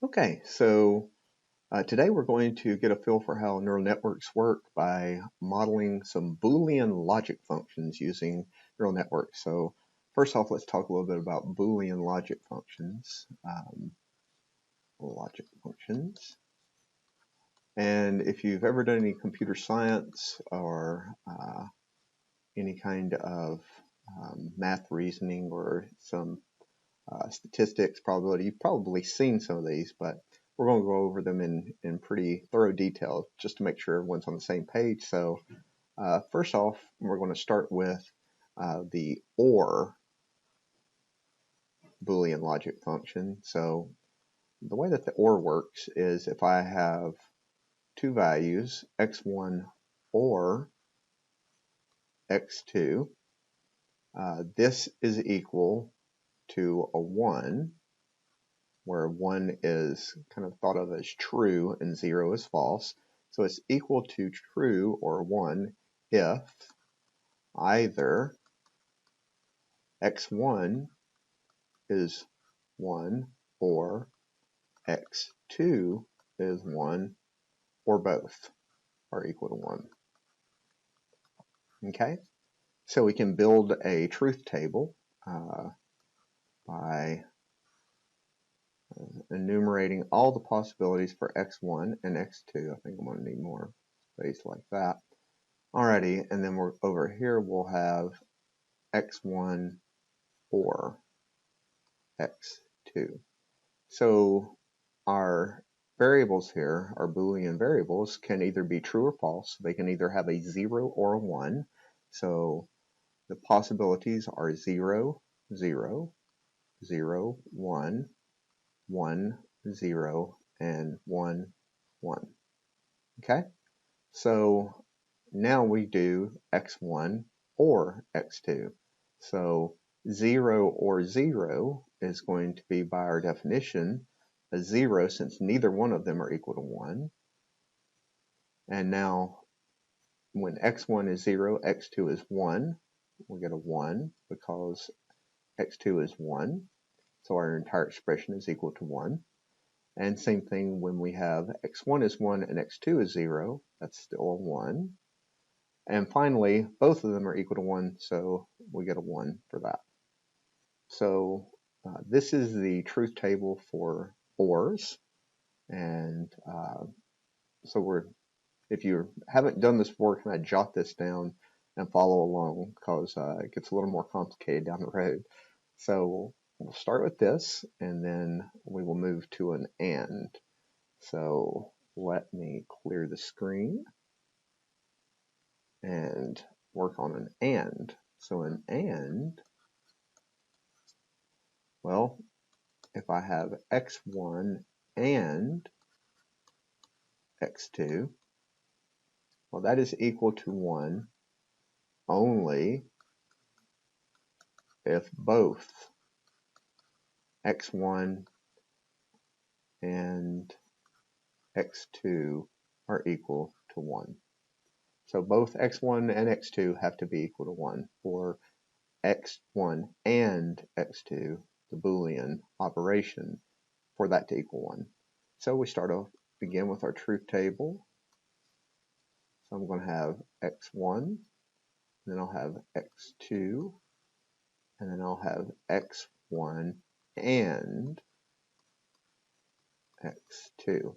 Okay, so today we're going to get a feel for how neural networks work by modeling some Boolean logic functions using neural networks. So first off, let's talk a little bit about Boolean logic functions. Logic functions. And if you've ever done any computer science or any kind of math reasoning or some statistics, probability. You've probably seen some of these, but we're going to go over them in pretty thorough detail just to make sure everyone's on the same page. So first off, we're going to start with the OR Boolean logic function. So the way that the OR works is if I have two values, x1 or x2, this is equal to a 1, where 1 is kind of thought of as true and 0 is false. So it's equal to true or 1 if either x1 is 1 or x2 is 1 or both are equal to 1. Okay, so we can build a truth table by enumerating all the possibilities for x1 and x2. I think I'm going to need more space like that. Alrighty, and then we're over here we'll have x1 or x2. So our variables here, our Boolean variables, can either be true or false. They can either have a 0 or a 1. So the possibilities are 0, 0, 0, 1, 1, 0, and 1, 1. Okay? So now we do x1 or x2. So 0 or 0 is going to be, by our definition, a 0 since neither one of them are equal to 1. And now when x1 is 0, x2 is 1. We get a 1 because x2 is 1. So our entire expression is equal to 1. And same thing when we have x1 is 1 and x2 is 0. That's still a 1. And finally, both of them are equal to 1, so we get a 1 for that. So this is the truth table for ORs. And so if you haven't done this before, can I jot this down and follow along because it gets a little more complicated down the road. So we'll start with this, and then we will move to an AND. So let me clear the screen and work on an AND. So an AND, well, if I have x1 and x2, well, that is equal to 1 only if both x1 and x2 are equal to 1. So both x1 and x2 have to be equal to 1 for x1 and x2, the Boolean operation, for that to equal 1. So we begin with our truth table. So I'm going to have x1, then I'll have x2, and then I'll have x1 and x2.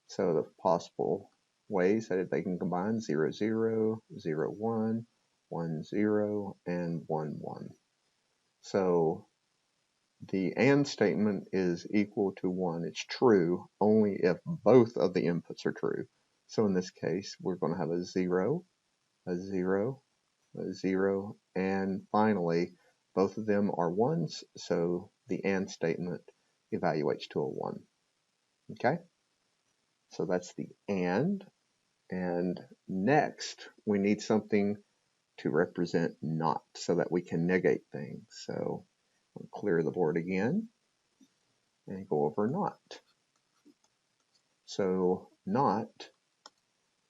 So the possible ways that they can combine 0, 0, 0, 1, 1, 0, and 1, 1. So the AND statement is equal to 1. It's true only if both of the inputs are true. So in this case, we're going to have a 0, a 0, a 0, and finally, both of them are 1s, so the AND statement evaluates to a 1. Okay? So that's the AND. And next, we need something to represent NOT so that we can negate things. So I'll clear the board again and go over NOT. So NOT,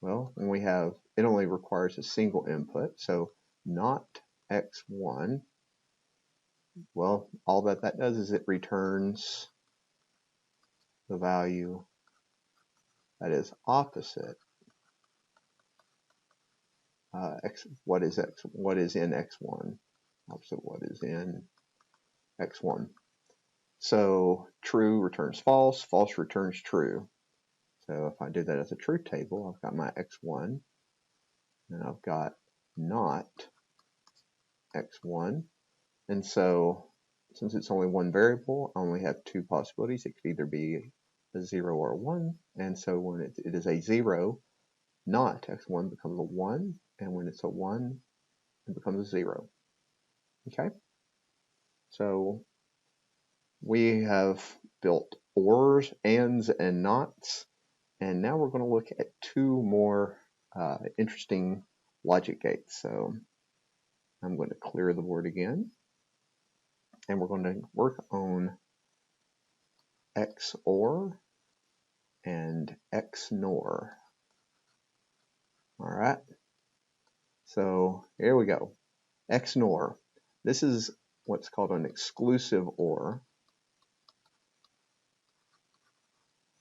well, when we have, it only requires a single input. So NOT x1, well, all that does is it returns the value that is opposite what is in x1, opposite what is in x1. So true returns false, false returns true. So if I do that as a truth table, I've got my x1, and I've got not x1. And so since it's only one variable, I only have two possibilities. It could either be a 0 or a 1. And so when it is a 0, not x1 becomes a 1. And when it's a 1, it becomes a 0. Okay? So we have built ors, ands, and nots. And now we're going to look at two more interesting logic gates. So I'm going to clear the board again. And we're going to work on XOR and XNOR. All right. So here we go. XNOR. This is what's called an exclusive OR.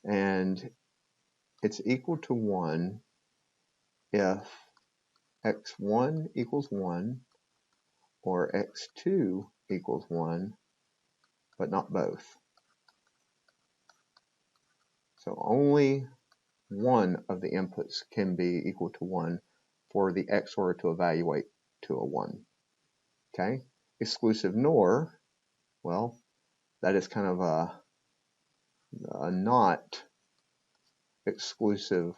And it's equal to 1 if x1 equals 1 or x2 equals 1, but not both. So only one of the inputs can be equal to 1 for the XOR to evaluate to a 1. Okay? Exclusive NOR, well, that is kind of a not exclusive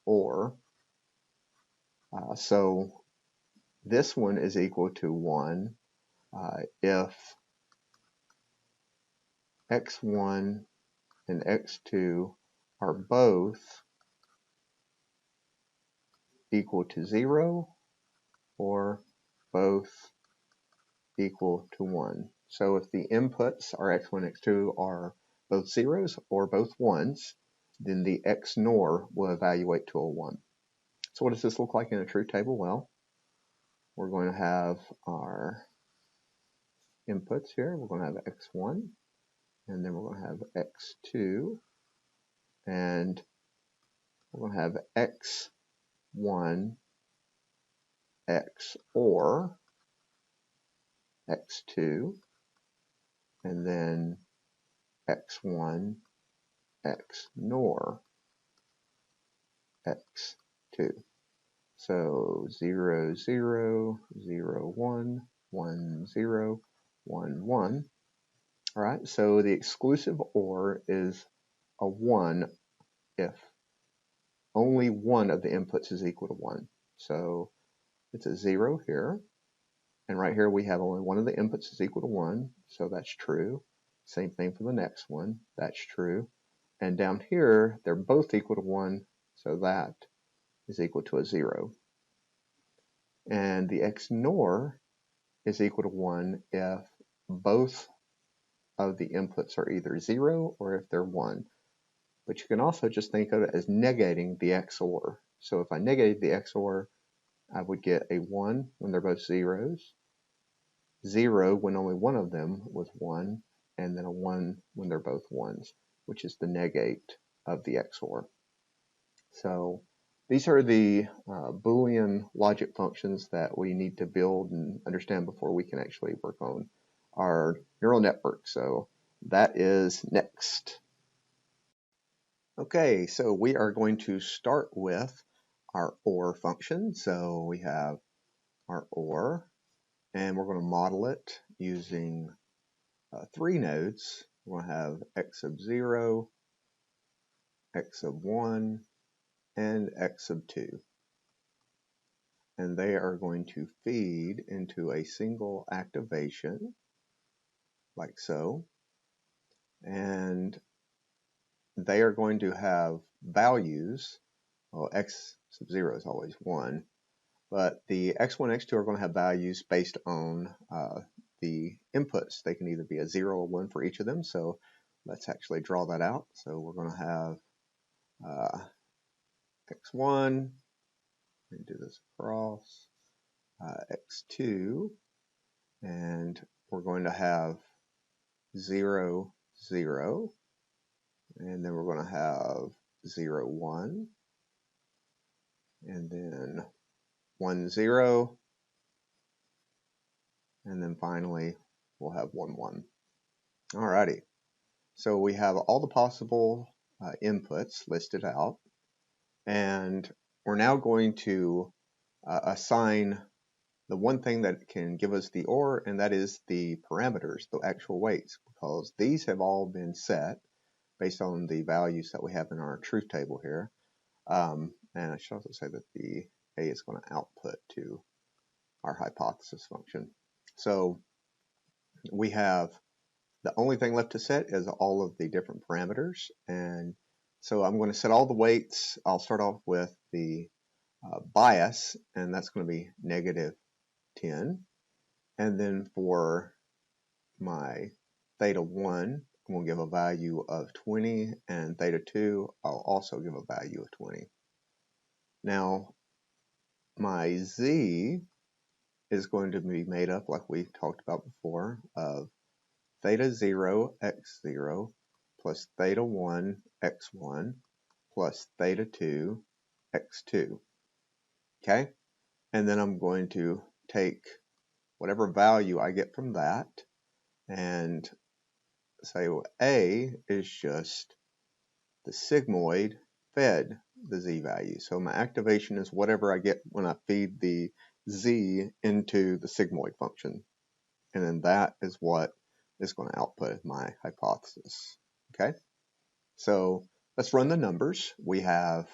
OR. So this one is equal to 1 if x1 and x2 are both equal to 0 or both equal to 1. So if the inputs are x1 and x2 are both zeros or both ones, then the XNOR will evaluate to a 1. So what does this look like in a truth table? Well, we're going to have our inputs here. We're going to have x1, and then we're going to have x2, and we're going to have x1 XOR x2, and then x1 XNOR x2. So 0, 0, 0, 1, 1, 0, 1, 1. All right, so the exclusive OR is a 1 if only one of the inputs is equal to 1. So it's a 0 here, and right here we have only one of the inputs is equal to 1, so that's true. Same thing for the next one, that's true. And down here, they're both equal to 1, so that is equal to a 0. And the XNOR is equal to 1 if both of the inputs are either 0 or if they're 1. But you can also just think of it as negating the XOR. So if I negated the XOR, I would get a 1 when they're both zeros, 0 when only one of them was 1, and then a 1 when they're both 1s, which is the negate of the XOR. So these are the Boolean logic functions that we need to build and understand before we can actually work on our neural network. So that is next. Okay, so we are going to start with our OR function. So we have our OR, and we're going to model it using 3 nodes. We'll have x sub 0, x sub 1, and x sub 2. And they are going to feed into a single activation, like so. And they are going to have values. Well, x sub 0 is always 1, but the x1, x2 are going to have values based on the inputs. They can either be a 0 or 1 for each of them, so let's actually draw that out. So we're going to have x1, and do this across, x2, and we're going to have 0, 0, and then we're going to have 0, 1, and then 1, 0, and then finally we'll have 1, 1. Alrighty, so we have all the possible inputs listed out, and we're now going to assign the one thing that can give us the OR, and that is the parameters, the actual weights, because these have all been set based on the values that we have in our truth table here. And I should also say that the A is going to output to our hypothesis function. So we have the only thing left to set is all of the different parameters. And so I'm going to set all the weights. I'll start off with the bias, and that's going to be negative 10. And then for my theta 1, I'm going to give a value of 20, and theta 2, I'll also give a value of 20. Now, my z is going to be made up, like we talked about before, of theta 0 x0 plus theta 1 x1 plus theta 2 x2. Okay? And then I'm going to take whatever value I get from that and say, well, A is just the sigmoid fed the z value. So my activation is whatever I get when I feed the z into the sigmoid function. And then that is what is going to output my hypothesis. Okay? So let's run the numbers. We have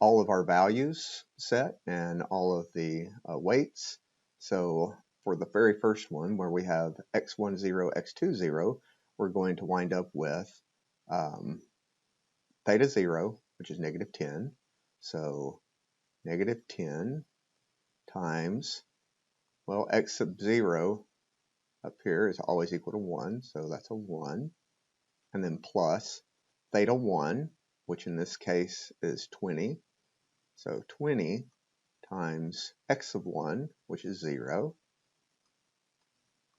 all of our values set and all of the weights. So for the very first one, where we have x10, x20, we're going to wind up with theta 0, which is negative 10. So negative 10 times, well, x sub 0 up here is always equal to 1, so that's a 1. And then plus theta 1, which in this case is 20. So 20 times x of 1, which is 0,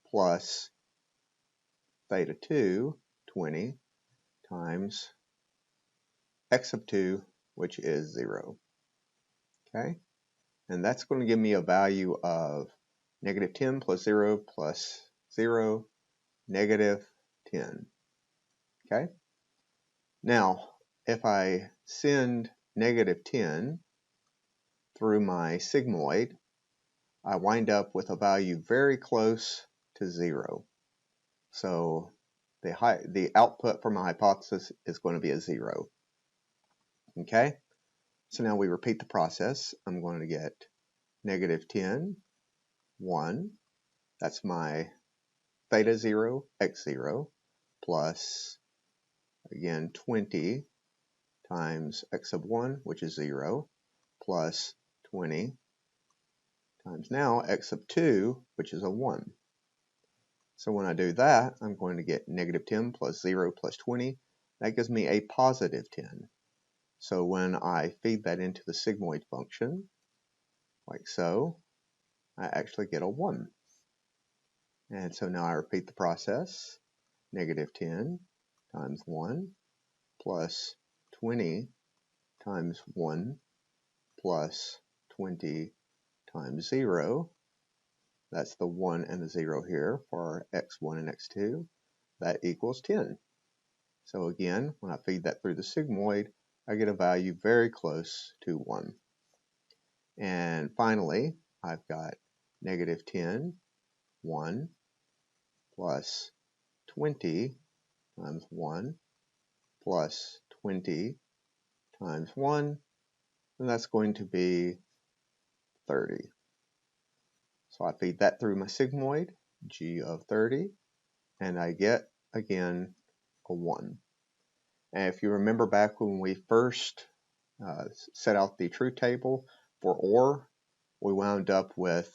plus theta 2, 20, times x of 2, which is 0. Okay? And that's going to give me a value of negative 10 plus 0 plus 0, negative 10. Okay? Now, if I send negative 10 through my sigmoid, I wind up with a value very close to 0. So the output from my hypothesis is going to be a 0. Okay? So now we repeat the process. I'm going to get negative 10, 1. That's my theta 0, x0, plus, again, 20 times x of 1, which is 0, plus 20 times now x of 2, which is a 1. So when I do that, I'm going to get negative 10 plus 0 plus 20. That gives me a positive 10. So when I feed that into the sigmoid function, like so, I actually get a 1. And so now I repeat the process. Negative 10 times 1 plus 20 times 1 plus 20 times 0. That's the 1 and the 0 here for x1 and x2. That equals 10. So again, when I feed that through the sigmoid, I get a value very close to 1. And finally, I've got negative 10, 1, plus 20 times 1, plus 20 times 1, and that's going to be 30. So I feed that through my sigmoid, g of 30, and I get, again, a 1. And if you remember back when we first set out the truth table for OR, we wound up with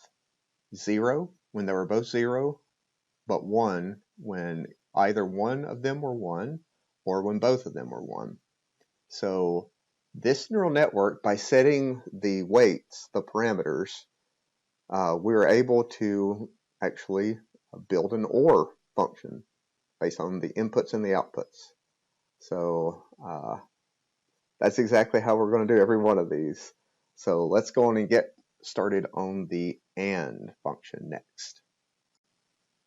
0 when they were both 0, but 1 when either one of them were 1 or when both of them were 1. So this neural network, by setting the weights, the parameters, we were able to actually build an OR function. based on the inputs and the outputs. So that's exactly how we're going to do every one of these. So let's go on and get started on the AND function next.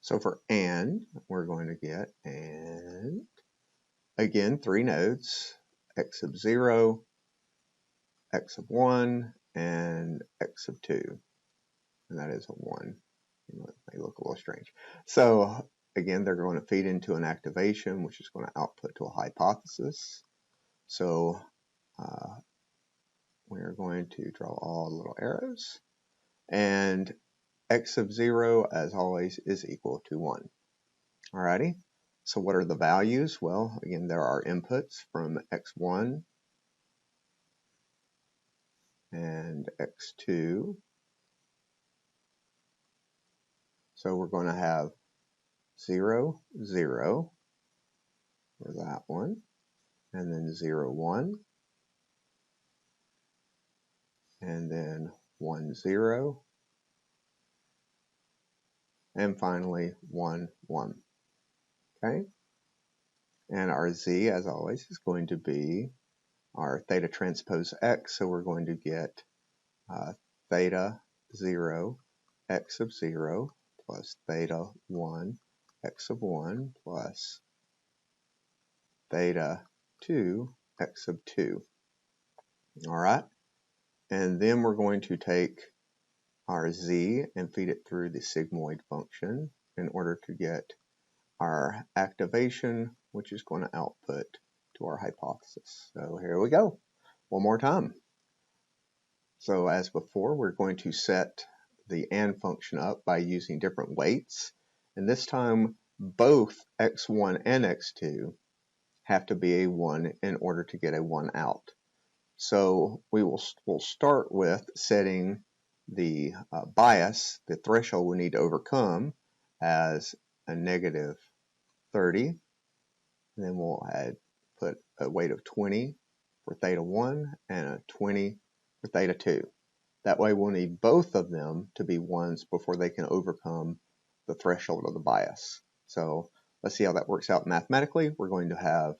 So for AND, we're going to get AND, again, 3 nodes, x of 0, x of 1, and x of 2. And that is a 1. It may look a little strange. So again, they're going to feed into an activation, which is going to output to a hypothesis. So we're going to draw all the little arrows. And x of 0, as always, is equal to 1. Alrighty. So what are the values? Well, again, there are inputs from x1 and x2. So we're going to have 0, 0 for that one, and then 0, 1, and then 1, 0, and finally 1, 1. Okay? And our z, as always, is going to be our theta transpose x, so we're going to get theta 0, x of 0, plus theta 1, x of 1, plus theta 2, x of 2. All right? And then we're going to take our z and feed it through the sigmoid function in order to get our activation, which is going to output to our hypothesis. So here we go. One more time. So as before, we're going to set the AND function up by using different weights. And this time, both x1 and x2 have to be a 1 in order to get a 1 out. So we'll start with setting the bias, the threshold we need to overcome, as a negative 30. And then we'll put a weight of 20 for theta 1 and a 20 for theta 2. That way we'll need both of them to be 1s before they can overcome the threshold of the bias. So let's see how that works out mathematically. We're going to have,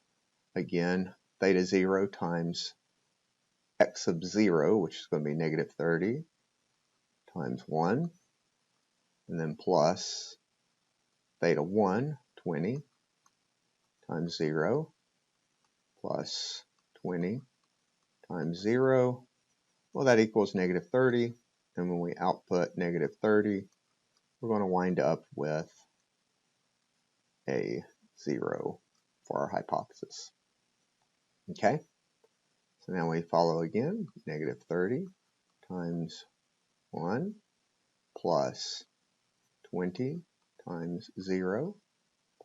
again, theta 0 times x of 0, which is going to be negative 30, times 1, and then plus theta 1, 20, times 0, plus 20 times 0. Well, that equals negative 30. And when we output negative 30, we're going to wind up with a 0 for our hypothesis. Okay? So now we follow again, negative 30 times 1 plus 20 times 0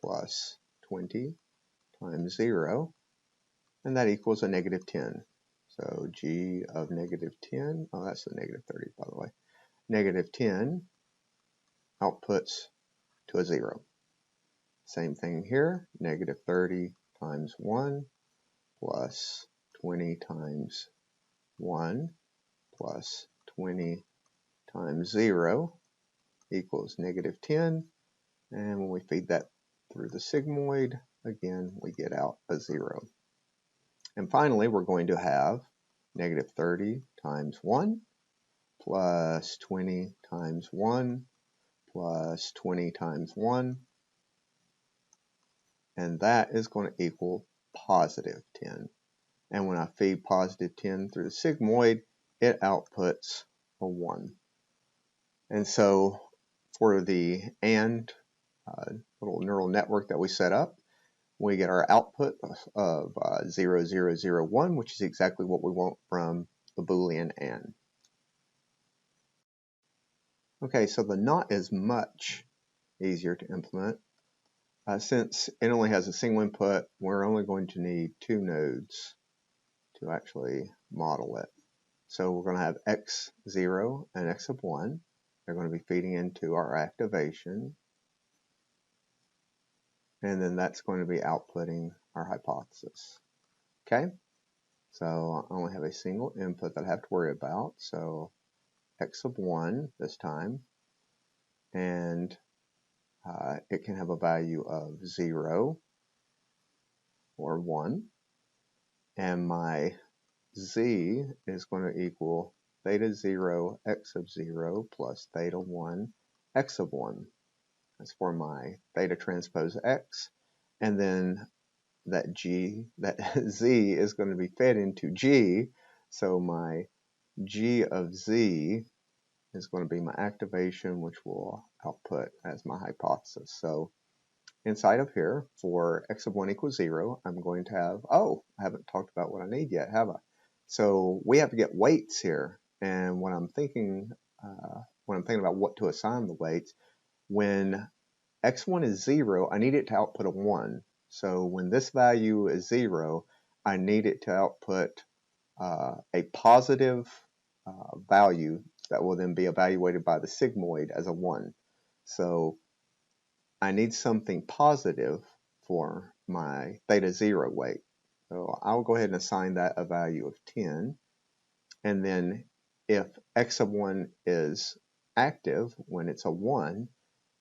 plus 20 times 0, and that equals a negative 10. So g of negative 10, oh, that's the negative 30, by the way. Negative 10 outputs to a 0. Same thing here, negative 30 times 1 plus 20 times 1 plus 20 times 0 equals negative 10. And when we feed that through the sigmoid, again, we get out a 0. And finally, we're going to have negative 30 times 1 plus 20 times 1 plus 20 times 1. And that is going to equal positive 10. And when I feed positive 10 through the sigmoid, it outputs a 1. And so for the AND little neural network that we set up, we get our output of 0, 0, 0, 1, which is exactly what we want from the Boolean AND. Okay, so the NOT is much easier to implement. Since it only has a single input, we're only going to need 2 nodes to actually model it. So we're going to have x0 and x of 1. They're going to be feeding into our activation. And then that's going to be outputting our hypothesis. Okay? So I only have a single input that I have to worry about. So x of 1 this time. And it can have a value of 0 or 1, and my z is going to equal theta 0 x of 0 plus theta 1 x of 1. That's for my theta transpose x, and then that z is going to be fed into g, so my g of z is going to be my activation, which will output as my hypothesis. So inside of here, for x of 1 equals 0, I'm going to have, oh, I haven't talked about what I need yet, have I? So we have to get weights here, and when I'm thinking about what to assign the weights, when x1 is 0, I need it to output a 1. So when this value is 0, I need it to output a positive value that will then be evaluated by the sigmoid as a 1. So I need something positive for my theta 0 weight. So I'll go ahead and assign that a value of 10. And then if x of 1 is active when it's a 1,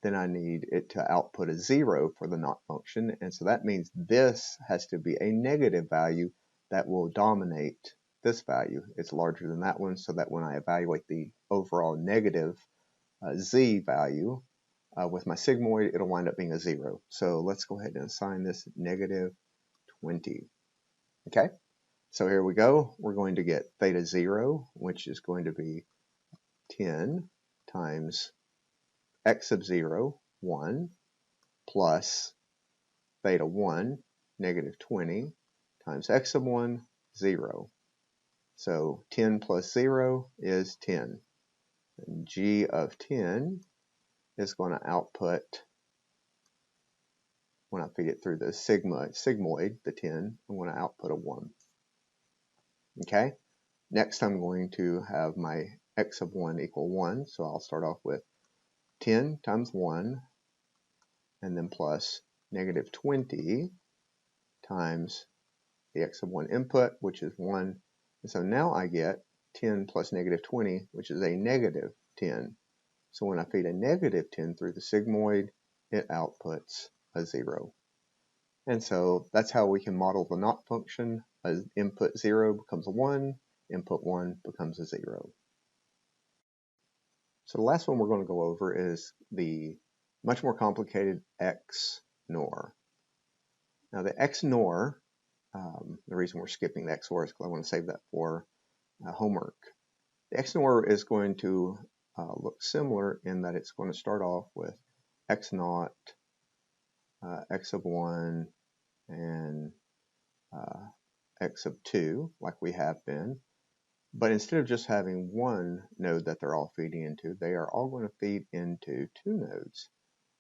then I need it to output a 0 for the not function. And so that means this has to be a negative value that will dominate this value. It's larger than that one, so that when I evaluate the overall negative z value with my sigmoid, it'll wind up being a 0. So let's go ahead and assign this negative 20. Okay, so here we go. We're going to get theta 0, which is going to be 10 times x of 0, 1, plus theta 1, negative 20, times x of 1, 0. So 10 plus 0 is 10. And g of 10 is going to output, when I feed it through the sigmoid, the 10, I'm going to output a 1. Okay? Next, I'm going to have my x of 1 equal 1, so I'll start off with 10 times 1, and then plus negative 20 times the x of 1 input, which is 1. And so now I get 10 plus negative 20, which is a negative 10. So when I feed a negative 10 through the sigmoid, it outputs a 0. And so that's how we can model the not function. As input 0 becomes a 1, input 1 becomes a 0. So the last one we're going to go over is the much more complicated XNOR. Now the XNOR, the reason we're skipping the XOR is because I want to save that for homework. The XNOR is going to look similar in that it's going to start off with X naught, X of 1, and X of 2, like we have been. But instead of just having one node that they're all feeding into, they are all going to feed into 2 nodes.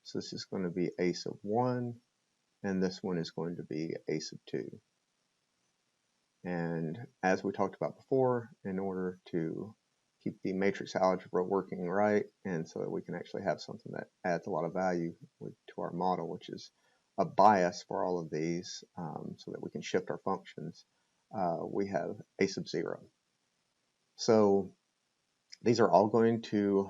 So this is going to be ace of 1, and this one is going to be ace of 2. And as we talked about before, in order to keep the matrix algebra working right, and so that we can actually have something that adds a lot of value to our model, which is a bias for all of these, so that we can shift our functions, we have ace of 0. So these are all going to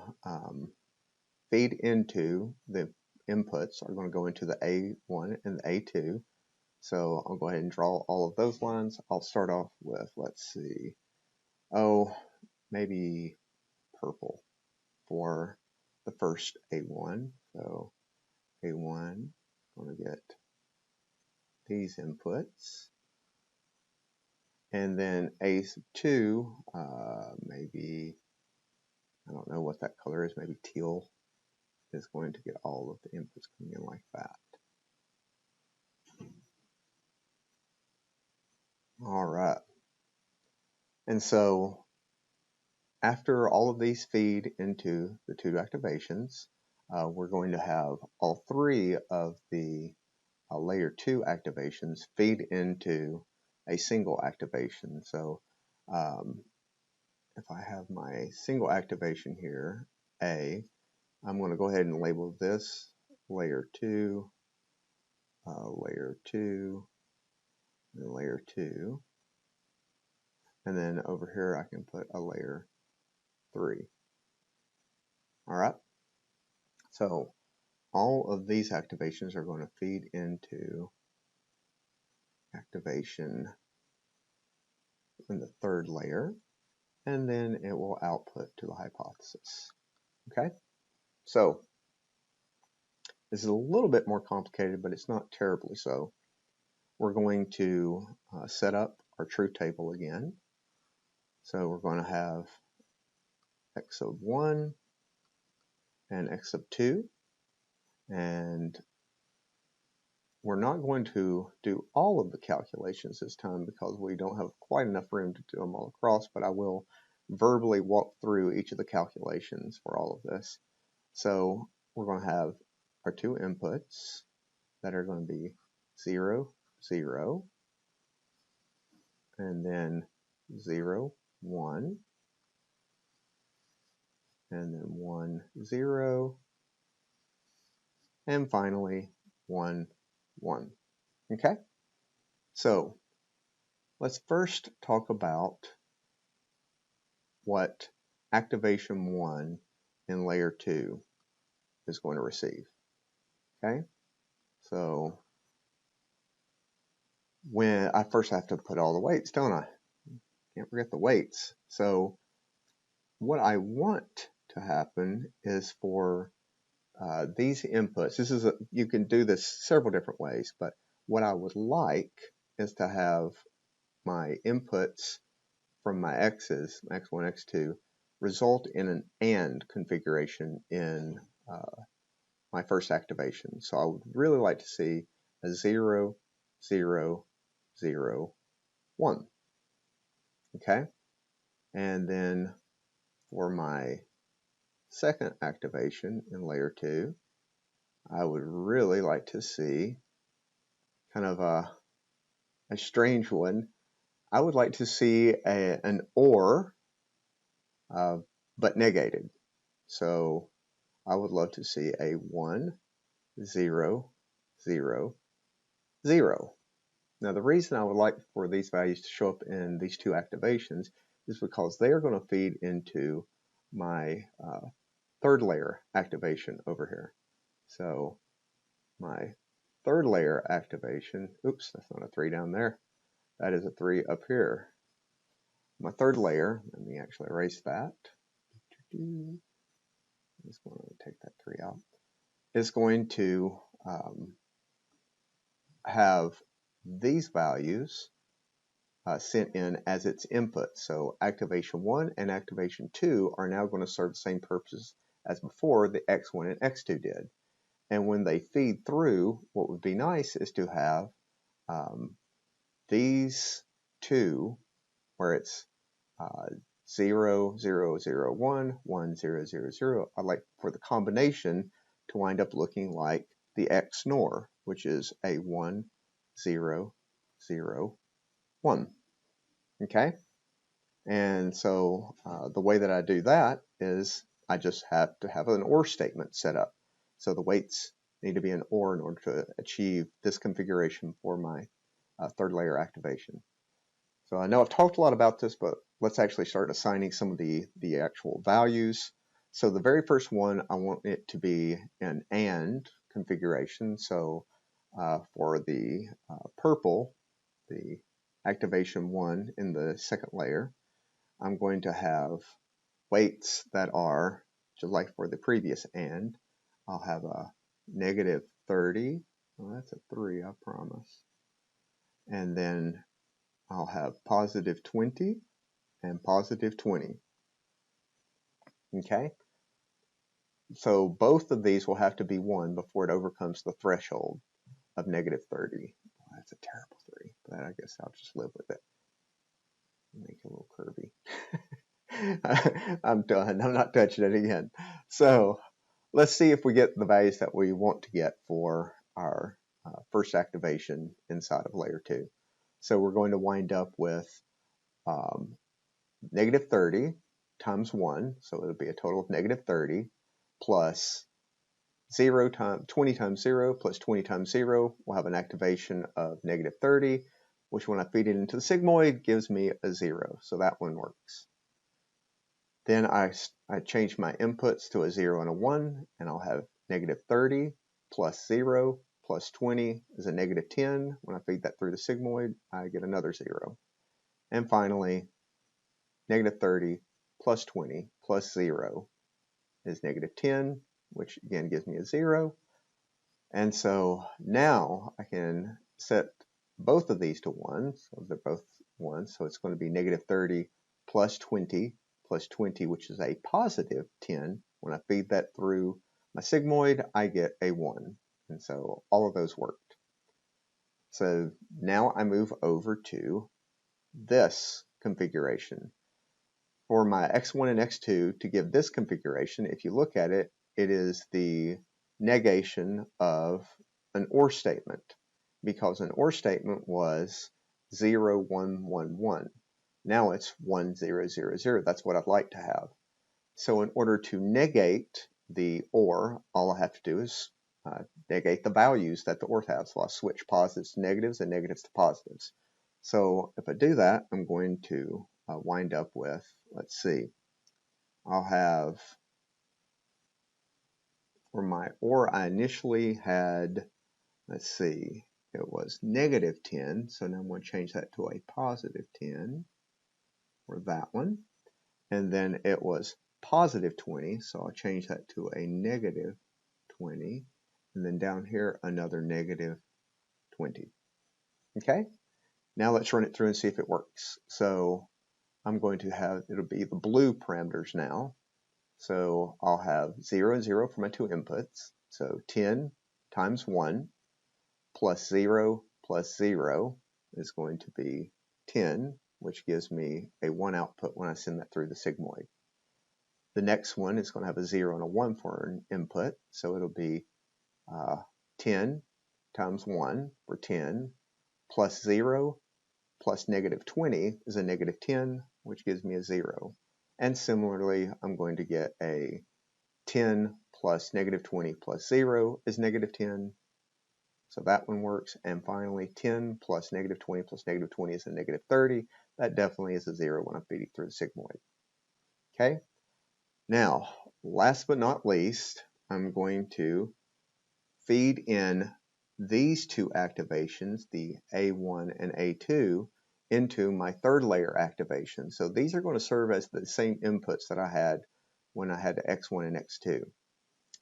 feed into, the inputs are going to go into the A1 and the A2. So I'll go ahead and draw all of those lines. I'll start off with, let's see, maybe purple for the first A1. So A1, going to get these inputs. And then A2, maybe, I don't know what that color is, maybe teal, is going to get all of the inputs coming in like that. All right. And so after all of these feed into the 2 activations, we're going to have all 3 of the layer 2 activations feed into a single activation. So if I have my single activation here, A, I'm going to go ahead and label this layer 2, layer 2, and layer 2. And then over here I can put a layer 3. All right. So all of these activations are going to feed into activation in the third layer, and then it will output to the hypothesis. Okay, so this is a little bit more complicated, but it's not terribly so. We're going to set up our truth table again. So we're going to have x sub 1 and x sub 2, and we're not going to do all of the calculations this time because we don't have quite enough room to do them all across, but I will verbally walk through each of the calculations for all of this. So we're going to have our two inputs that are going to be 0, 0, and then 0, 1, and then 1, 0, and finally 1, 1. Okay? So let's first talk about what activation 1 in layer 2 is going to receive. Okay? So when I first have to put all the weights, don't I? Can't forget the weights. So what I want to happen is for these inputs, you can do this several different ways, but what I would like is to have my inputs from my x's, x1, x2, result in an AND configuration in my first activation. So I would really like to see a 0, 0, 0, 1. Okay? And then for my second activation in layer 2, I would really like to see kind of a strange one. I would like to see an OR, but negated. So I would love to see a 1, 0, 0, 0. Now the reason I would like for these values to show up in these two activations is because they are going to feed into my third layer activation over here. So my third layer activation, oops, that's not a 3 down there. That is a 3 up here. My third layer, let me actually erase that. I'm just going to take that 3 out. Is going to have these values sent in as its input. So activation 1 and activation 2 are now going to serve the same purposes as before the x1 and x2 did. And when they feed through, what would be nice is to have these two, where it's 0, 0, 0, 1, 1, 0, 0, 0. I'd like for the combination to wind up looking like the XNOR, which is a 1, 0, 0, 1. Okay? And so the way that I do that is I just have to have an OR statement set up. So the weights need to be an OR in order to achieve this configuration for my third layer activation. So I know I've talked a lot about this, but let's actually start assigning some of the actual values. So the very first one, I want it to be an AND configuration. So for the purple, the activation 1 in the second layer, I'm going to have weights that are, just like for the previous AND, I'll have a negative 30. Well, that's a 3, I promise. And then I'll have positive 20 and positive 20. Okay? So both of these will have to be 1 before it overcomes the threshold of negative 30. Oh, that's a terrible 3, but I guess I'll just live with it. Make it a little curvy. I'm done. I'm not touching it again. So let's see if we get the values that we want to get for our first activation inside of layer 2. So we're going to wind up with negative 30 times 1, so it'll be a total of negative 30, plus 20 times 0 plus 20 times 0. We'll have an activation of negative 30, which when I feed it into the sigmoid gives me a 0, so that one works. Then I change my inputs to a 0 and a 1, and I'll have negative 30 plus 0 plus 20 is a negative 10. When I feed that through the sigmoid, I get another 0. And finally, negative 30 plus 20 plus 0 is negative 10, which again gives me a 0. And so now I can set both of these to 1. So they're both 1. So it's going to be negative 30 plus 20, which is a positive 10. When I feed that through my sigmoid, I get a 1. And so all of those worked. So now I move over to this configuration. For my x1 and x2, to give this configuration, if you look at it, it is the negation of an OR statement, because an OR statement was 0, 1, 1, 1. Now it's 1, 0, 0, 0. That's what I'd like to have. So in order to negate the OR, all I have to do is negate the values that the OR has. So I'll switch positives to negatives and negatives to positives. So if I do that, I'm going to wind up with, let's see, I'll have, for my OR I initially had, let's see, it was negative 10. So now I'm going to change that to a positive 10 for that one. And then it was positive 20. So I'll change that to a negative 20. And then down here, another negative 20. Okay? Now let's run it through and see if it works. So I'm going to have, it'll be the blue parameters now. So I'll have 0 and 0 for my two inputs. So 10 times 1 plus 0 plus 0 is going to be 10, which gives me a 1 output when I send that through the sigmoid. The next one is going to have a 0 and a 1 for an input. So it'll be 10 times 1 for 10 plus 0 plus negative 20 is a negative 10, which gives me a 0. And similarly, I'm going to get a 10 plus negative 20 plus 0 is negative 10. So that one works. And finally, 10 plus negative 20 plus negative 20 is a negative 30. That definitely is a 0 when I'm feeding through the sigmoid. Okay? Now, last but not least, I'm going to feed in these two activations, the A1 and A2, into my third layer activation. So these are going to serve as the same inputs that I had when I had X1 and X2.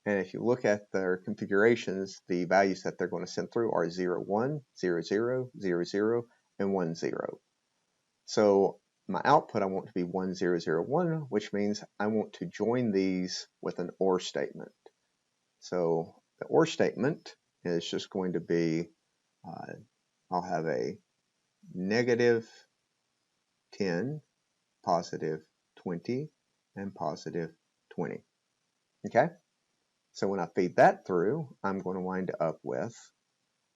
And if you look at their configurations, the values that they're going to send through are 0, 1, 0, 0, 0, 0, and 1, 0. So my output I want to be 1, 0, 0, 1, which means I want to join these with an OR statement. So the OR statement is just going to be, I'll have a negative 10, positive 20, and positive 20. Okay? So when I feed that through, I'm going to wind up with,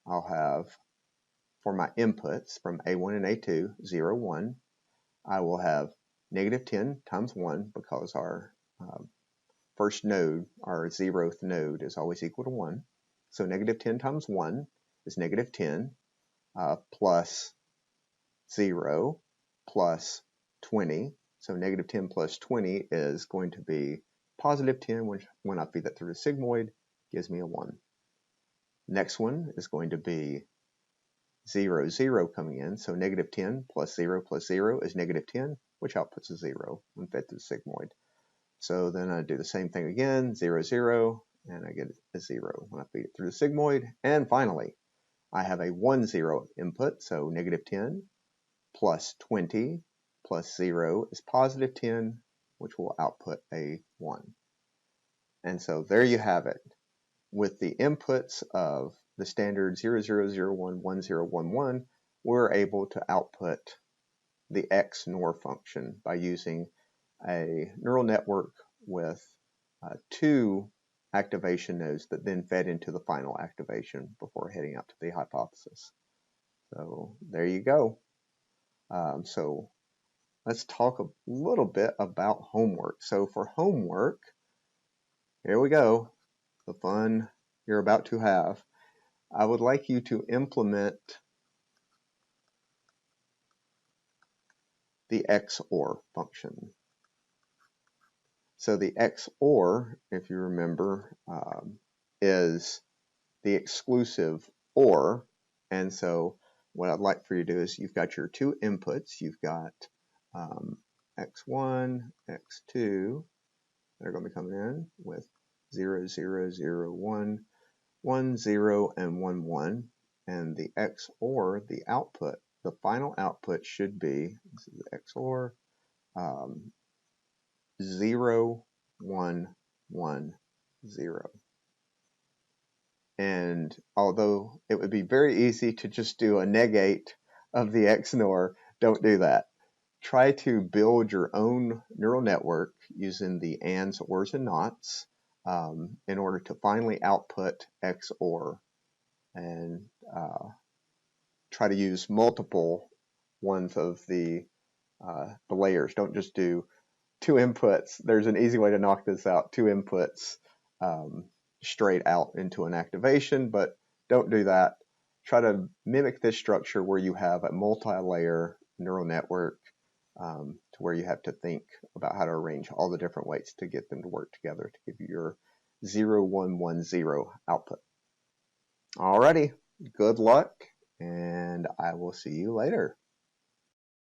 I'll have, for my inputs from A1 and A2, 0, 1, I will have negative 10 times 1 because our first node, our 0th node, is always equal to 1. So negative 10 times 1 is negative 10 plus 0 plus 20. So negative 10 plus 20 is going to be positive 10, which when I feed that through the sigmoid, gives me a 1. Next one is going to be 0, 0 coming in. So negative 10 plus 0 is negative 10, which outputs a 0 when fed through the sigmoid. So then I do the same thing again, 0, 0, and I get a 0 when I feed it through the sigmoid. And finally, I have a 1, 0 input, so negative 10 plus 20 plus 0 is positive 10, which will output a 1. And so there you have it. With the inputs of the standard 0, 0, 0, 1, 1, 0, 1, 1, we're able to output the XNOR function by using a neural network with 2 activation nodes that then fed into the final activation before heading out to the hypothesis. So there you go. So let's talk a little bit about homework. So for homework, here we go, the fun you're about to have. I would like you to implement the XOR function. So the XOR, if you remember, is the exclusive OR. And so what I'd like for you to do is you've got your two inputs. You've got x1, x2. They're going to be coming in with 0, 0, 0, 1, 1, 0, and 1, 1. And the XOR, the output, the final output should be, this is XOR, 0, 1, 1, 0. And although it would be very easy to just do a negate of the XNOR, don't do that. Try to build your own neural network using the ands, ors, and nots in order to finally output XOR, and try to use multiple ones of the layers. Don't just do two inputs. There's an easy way to knock this out. Two inputs straight out into an activation, but don't do that. Try to mimic this structure where you have a multi-layer neural network to where you have to think about how to arrange all the different weights to get them to work together to give you your 0, 1, 1, 0 output. Alrighty, good luck, and I will see you later.